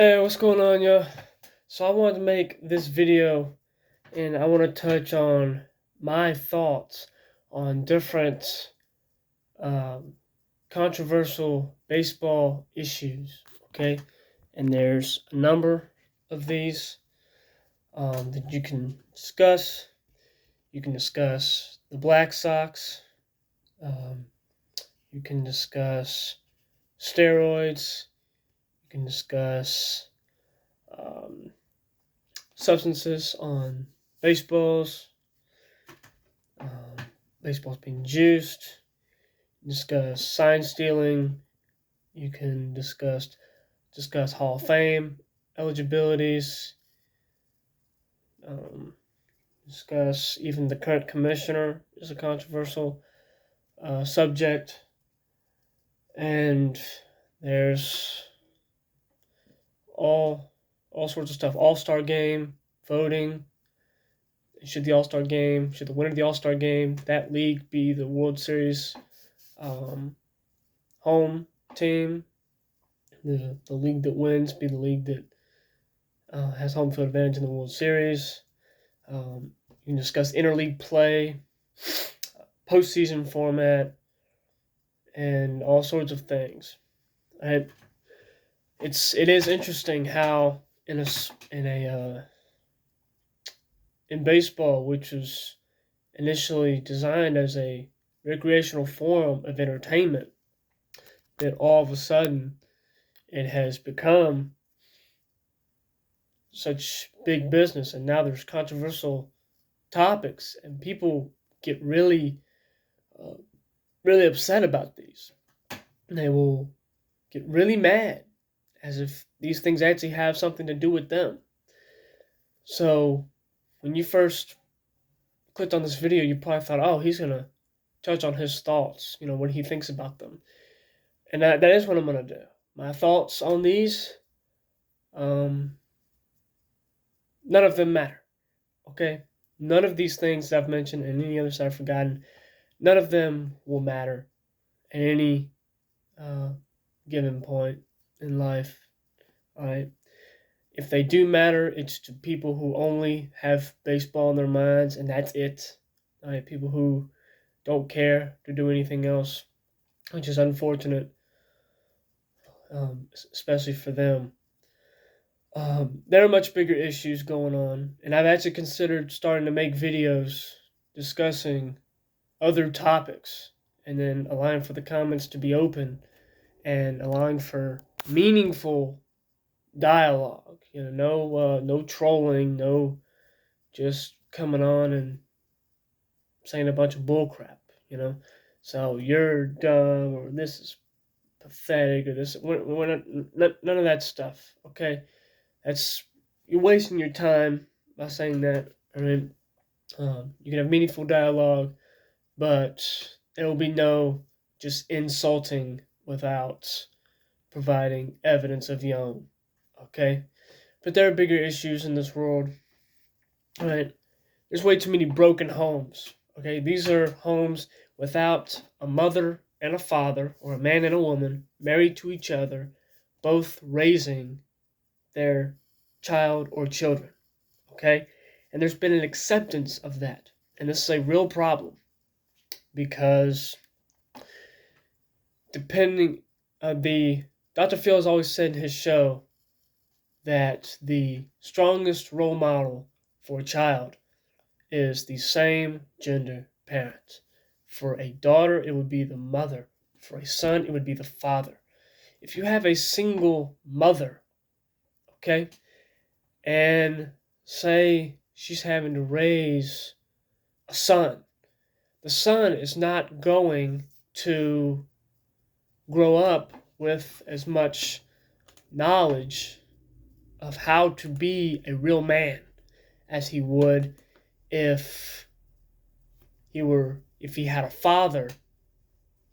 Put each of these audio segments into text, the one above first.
Hey, what's going on, yo? So I wanted to make this video and I want to touch on my thoughts on different um, controversial baseball issues, okay? And there's a number of these that you can discuss. You can discuss the Black Sox. Um, you can discuss steroids. You can discuss um, substances on baseballs, um, baseballs being juiced, discuss sign stealing. You can discuss Hall of Fame eligibilities. Um, Discuss even the current commissioner is a controversial subject, and there's all all sorts of stuff. All-Star game voting. Should the winner of the All-Star game, that league be the World Series um, home team? The league that wins be the league that has home field advantage in the World Series. You can discuss interleague play, postseason format, and all sorts of things. It is interesting how in baseball, which was initially designed as a recreational form of entertainment, that all of a sudden it has become such big business, and now there's controversial topics, and people get uh, really upset about these. And they will get really mad, as if these things actually have something to do with them. So, when you first clicked on this video, you probably thought, "Oh, he's gonna touch on his thoughts, what he thinks about them," and that is what I'm gonna do. My thoughts on these, um, none of them matter. Okay, none of these things that I've mentioned and any others that I've forgotten, none of them will matter at any uh, given point in life. All right. If they do matter, it's to people who only have baseball in their minds, and that's it. All right. People who don't care to do anything else, which is unfortunate, especially for them. There are much bigger issues going on, and I've actually considered starting to make videos discussing other topics and then allowing for the comments to be open and allowing for meaningful dialogue. No trolling, no just coming on and saying a bunch of bullcrap. So you're dumb, or this is pathetic, or this. We're not, none of that stuff. Okay, that's you're wasting your time by saying that. I mean, you can have meaningful dialogue, but there will be no just insulting without providing evidence of your own. Okay? But there are bigger issues in this world. Alright? There's way too many broken homes. Okay? These are homes without a mother and a father, or a man and a woman, married to each other, both raising their child or children. Okay? And there's been an acceptance of that. And this is a real problem because depending the Dr. Phil has always said in his show that the strongest role model for a child is the same gender parent. For a daughter, it would be the mother. For a son, it would be the father. If you have a single mother, okay, and say she's having to raise a son, the son is not going to grow up with as much knowledge of how to be a real man as he would if if he had a father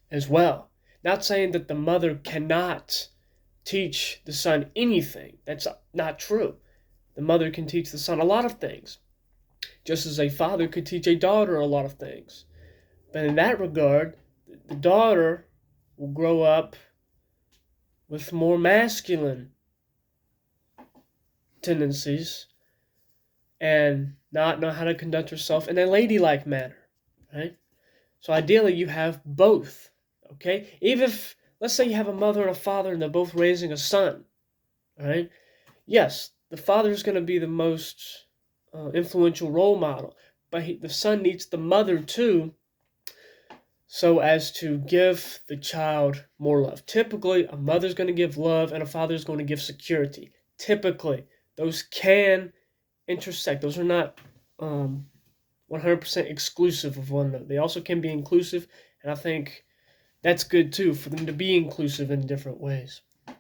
as well. Not saying that the mother cannot teach the son anything. That's not true. The mother can teach the son a lot of things, just as a father could teach a daughter a lot of things. But in that regard, the daughter will grow up with more masculine tendencies and not know how to conduct herself in a ladylike manner, right? So ideally, you have both, okay? Even if, let's say you have a mother and a father and they're both raising a son, right? Yes, the father is going to be the most influential role model, but the son needs the mother too, so as to give the child more love. Typically, a mother's going to give love and a father's going to give security. Typically, those can intersect. Those are not 100% exclusive of one another. They also can be inclusive, and I think that's good too, for them to be inclusive in different ways. All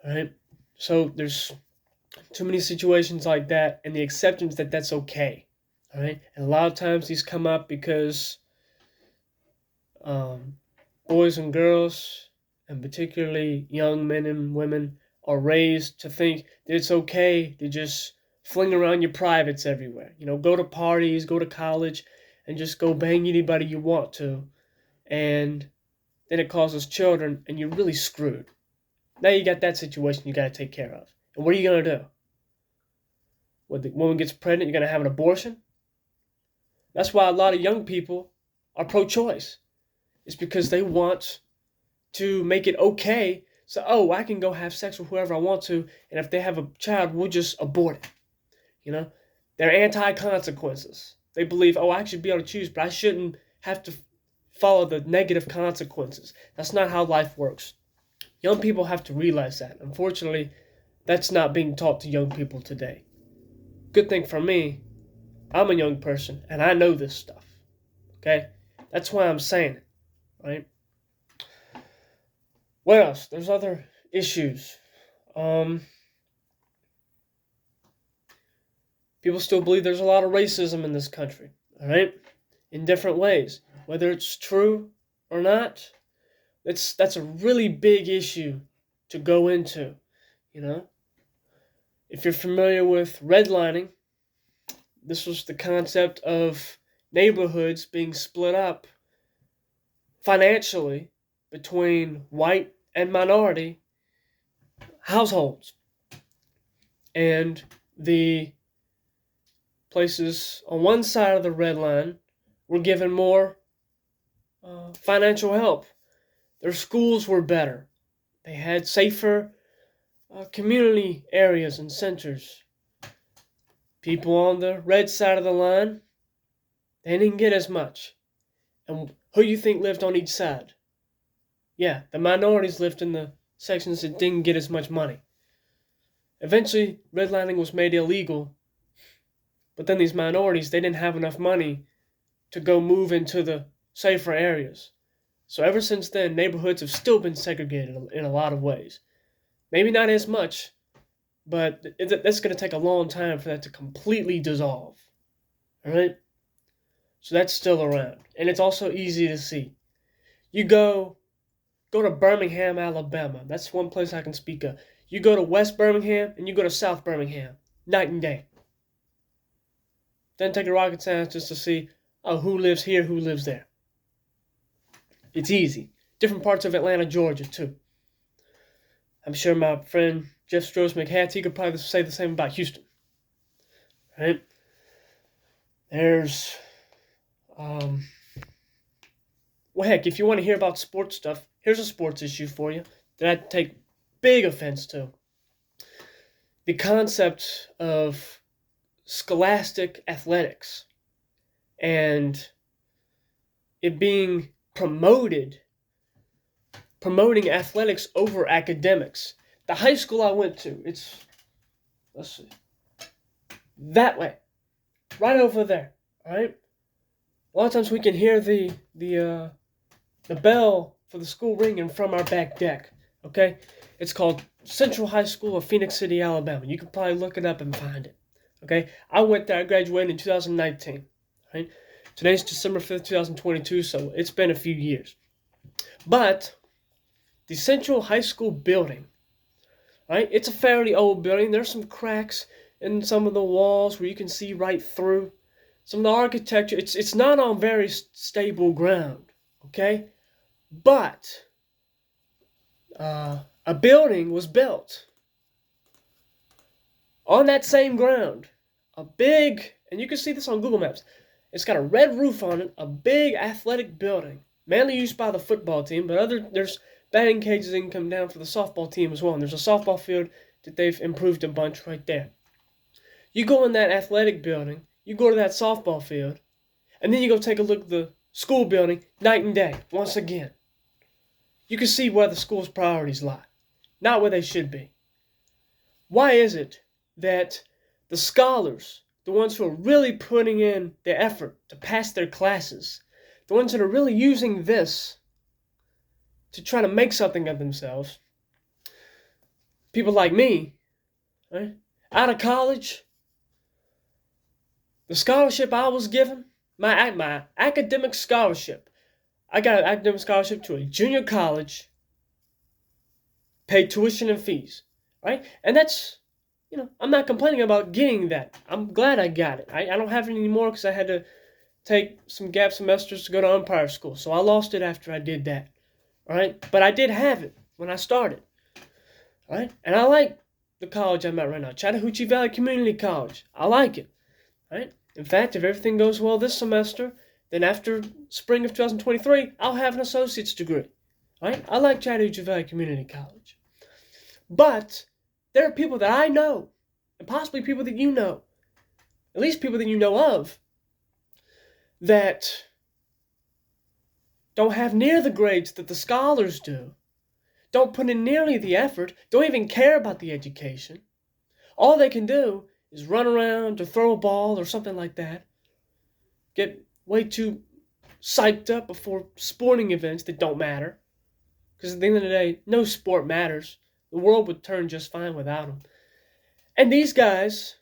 right? So there's too many situations like that, and the acceptance that that's okay. All right? And a lot of times these come up because boys and girls, and particularly young men and women, are raised to think that it's okay to just fling around your privates everywhere. You know, go to parties, go to college, and just go bang anybody you want to. And then it causes children, and you're really screwed. Now you got that situation you got to take care of. And what are you going to do? When the woman gets pregnant, you're going to have an abortion? That's why a lot of young people are pro-choice. It's because they want to make it okay. So, I can go have sex with whoever I want to, and if they have a child, we'll just abort it. You know? They're anti-consequences. They believe, I should be able to choose, but I shouldn't have to follow the negative consequences. That's not how life works. Young people have to realize that. Unfortunately, that's not being taught to young people today. Good thing for me, I'm a young person, and I know this stuff. Okay? That's why I'm saying it. Right? What else? There's other issues. People still believe there's a lot of racism in this country. All right? In different ways. Whether it's true or not, that's a really big issue to go into. You know? If you're familiar with redlining, this was the concept of neighborhoods being split up financially between white and minority households. And the places on one side of the red line were given more financial help. Their schools were better. They had safer community areas and centers. People on the red side of the line, they didn't get as much. And who you think lived on each side? Yeah, the minorities lived in the sections that didn't get as much money. Eventually, redlining was made illegal, but then these minorities, they didn't have enough money to go move into the safer areas. So ever since then, neighborhoods have still been segregated in a lot of ways. Maybe not as much, but that's going to take a long time for that to completely dissolve. All right? So that's still around. And it's also easy to see. You go to Birmingham, Alabama. That's one place I can speak of. You go to West Birmingham and you go to South Birmingham. Night and day. Doesn't take a rocket science just to see, who lives here, who lives there. It's easy. Different parts of Atlanta, Georgia, too. I'm sure my friend Jeff Strauss McHattie, he could probably say the same about Houston. Right? There's, well, heck, if you want to hear about sports stuff, here's a sports issue for you that I take big offense to. The concept of scholastic athletics and it being promoting athletics over academics. The high school I went to, let's see, that way, right over there, all right? A lot of times we can hear the bell for the school ringing from our back deck, okay? It's called Central High School of Phoenix City, Alabama. You can probably look it up and find it, okay? I went there, I graduated in 2019, right? Today's December 5th, 2022, so it's been a few years. But the Central High School building, right? It's a fairly old building. There's some cracks in some of the walls where you can see right through. Some of the architecture, it's not on very stable ground, okay? But a building was built on that same ground, a big, and you can see this on Google Maps, it's got a red roof on it, a big athletic building, mainly used by the football team, but there's batting cages that can come down for the softball team as well, and there's a softball field that they've improved a bunch right there. You go in that athletic building, you go to that softball field, and then you go take a look at the school building night and day, once again. You can see where the school's priorities lie, not where they should be. Why is it that the scholars, the ones who are really putting in the effort to pass their classes, the ones that are really using this to try to make something of themselves, people like me, right, out of college, the scholarship I was given, my academic scholarship, I got an academic scholarship to a junior college, paid tuition and fees, right? And that's, I'm not complaining about getting that. I'm glad I got it. I don't have it anymore because I had to take some gap semesters to go to umpire school. So I lost it after I did that, all right? But I did have it when I started, all right? And I like the college I'm at right now, Chattahoochee Valley Community College. I like it, right? In fact, if everything goes well this semester, then after spring of 2023, I'll have an associate's degree, right? I like Chattahoochee Valley Community College. But there are people that I know, and possibly people that you know, at least people that you know of, that don't have near the grades that the scholars do, don't put in nearly the effort, don't even care about the education. All they can do is run around or throw a ball or something like that, get way too psyched up before sporting events that don't matter. Because at the end of the day, no sport matters. The world would turn just fine without them. And these guys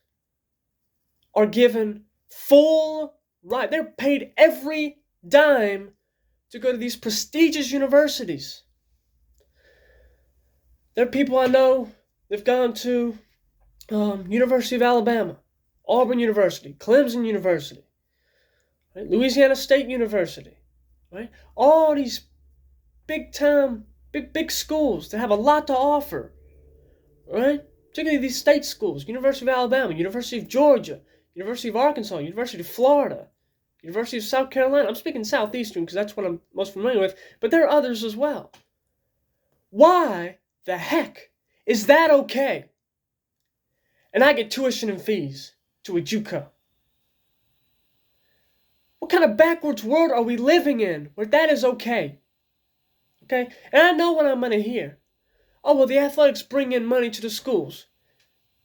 are given full right. They're paid every dime to go to these prestigious universities. There are people I know, they've gone to University of Alabama, Auburn University, Clemson University, right? Louisiana State University, right? All these big schools that have a lot to offer, right? Particularly these state schools, University of Alabama, University of Georgia, University of Arkansas, University of Florida, University of South Carolina. I'm speaking Southeastern because that's what I'm most familiar with, but there are others as well. Why the heck is that okay? And I get tuition and fees to a JUCO. What kind of backwards world are we living in where that is okay? Okay? And I know what I'm going to hear. Oh, well, the athletics bring in money to the schools.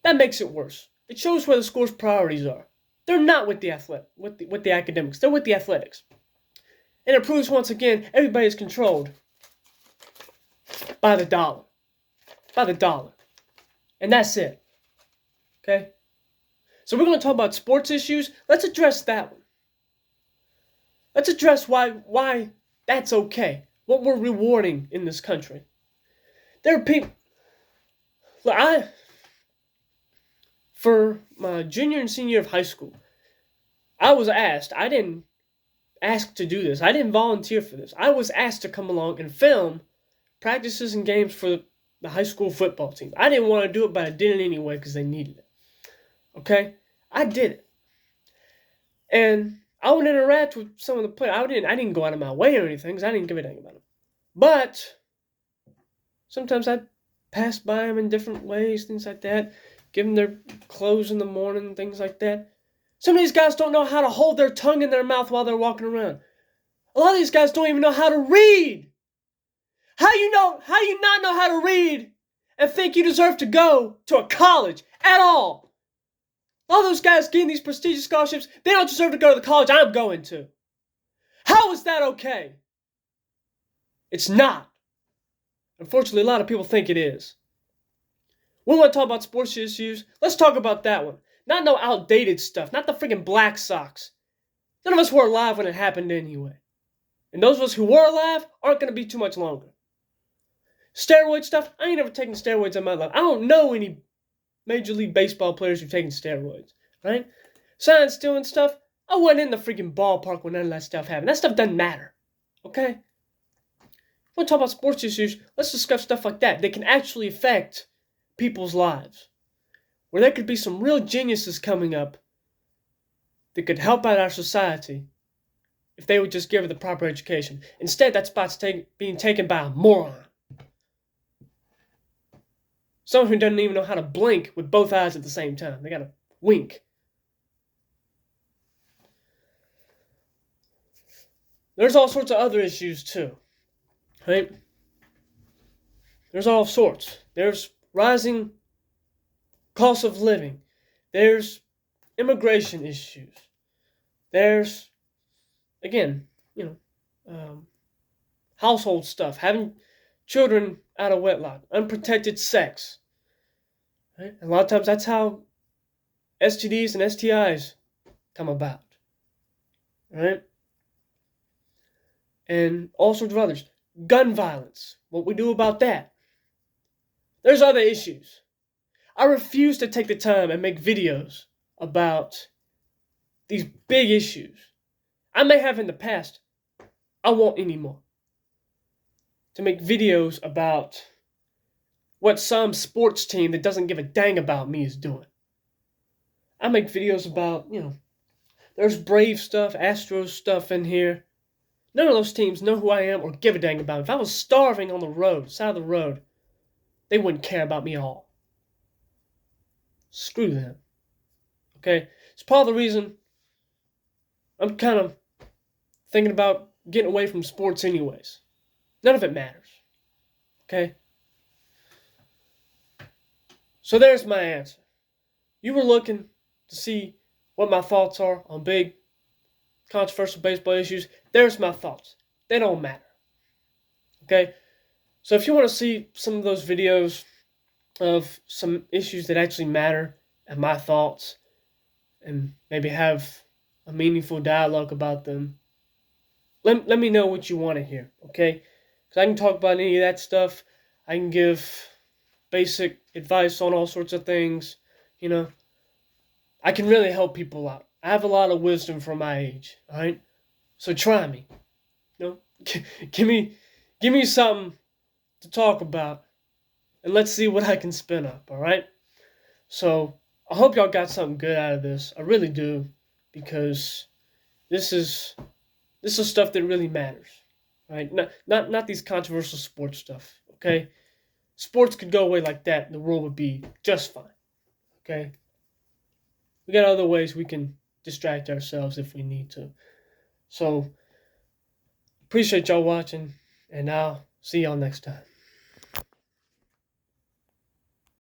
That makes it worse. It shows where the school's priorities are. They're not with the academics. They're with the athletics. And it proves once again, everybody is controlled by the dollar. By the dollar. And that's it. Okay? So we're going to talk about sports issues. Let's address that one. Let's address why that's okay. What we're rewarding in this country. There are people... Look, for my junior and senior year of high school, I was asked, I didn't ask to do this. I didn't volunteer for this. I was asked to come along and film practices and games for the high school football team. I didn't want to do it, but I did it anyway because they needed it. Okay? I did it. And I would interact with some of the players. I didn't go out of my way or anything because I didn't give a dang about them. But sometimes I'd pass by them in different ways, things like that. Give them their clothes in the morning, things like that. Some of these guys don't know how to hold their tongue in their mouth while they're walking around. A lot of these guys don't even know how to read. How you not know how to read and think you deserve to go to a college at all? All those guys getting these prestigious scholarships, they don't deserve to go to the college I'm going to. How is that okay? It's not. Unfortunately, a lot of people think it is. We want to talk about sports issues. Let's talk about that one. Not no outdated stuff. Not the freaking Black Sox. None of us were alive when it happened anyway. And those of us who were alive aren't going to be too much longer. Steroid stuff, I ain't never taken steroids in my life. I don't know any Major League Baseball players who've taken steroids, right? Sign stealing stuff, I wasn't in the freaking ballpark when none of that stuff happened. That stuff doesn't matter, okay? We'll talk about sports issues. Let's discuss stuff like that. They can actually affect people's lives. where there could be some real geniuses coming up that could help out our society if they would just give it the proper education. Instead, that spot's being taken by a moron. Someone who doesn't even know how to blink with both eyes at the same time. They gotta wink. There's all sorts of other issues too, right? There's all sorts. There's rising cost of living. There's immigration issues. There's, again, household stuff, having children out of wedlock, unprotected sex. Right? A lot of times that's how STDs and STIs come about. Right? And all sorts of others. Gun violence. What we do about that. There's other issues. I refuse to take the time and make videos about these big issues. I may have in the past. I won't anymore. To make videos about what some sports team that doesn't give a dang about me is doing. I make videos about, there's Brave stuff, Astros stuff in here. None of those teams know who I am or give a dang about me. If I was starving on the road, side of the road, they wouldn't care about me at all. Screw them. Okay? It's part of the reason I'm kind of thinking about getting away from sports anyways. None of it matters. Okay? So there's my answer. You were looking to see what my thoughts are on big, controversial baseball issues. There's my thoughts. They don't matter. Okay? So if you want to see some of those videos of some issues that actually matter and my thoughts, and maybe have a meaningful dialogue about them, let me know what you want to hear, okay? Because I can talk about any of that stuff. I can give basic advice on all sorts of things, I can really help people out. I have a lot of wisdom for my age, all right? So try me. Give me something to talk about, and let's see what I can spin up, all right? So I hope y'all got something good out of this. I really do, because this is stuff that really matters, right? Not these controversial sports stuff, okay? Sports could go away like that, and the world would be just fine, okay? We got other ways we can distract ourselves if we need to. So, appreciate y'all watching, and I'll see y'all next time.